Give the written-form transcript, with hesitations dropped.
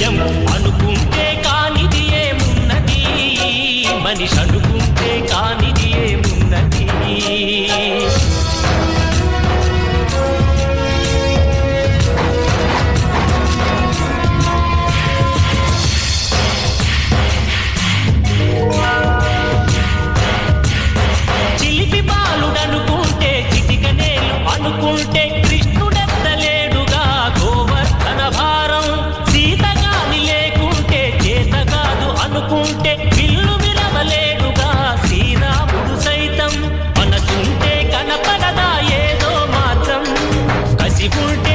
ధైర్యం అనుకుంటే కానిది ఏమున్నది మనిషి అనుకుంటే కానిది ఏమున్నది చిలిపి బాలుడనుకుంటే చిటికనేలు అనుకుంటే కృష్ణుడెత్తలేడుగా గోవర్ధన భారం సీతగాని లేకుంటే చేత కాదు అనుకుంటే విల్లు విరవలేడుగా శ్రీరాముడు సైతం మనసుంటే కనపడదా ఏదో మాత్రం కసి ఉంటే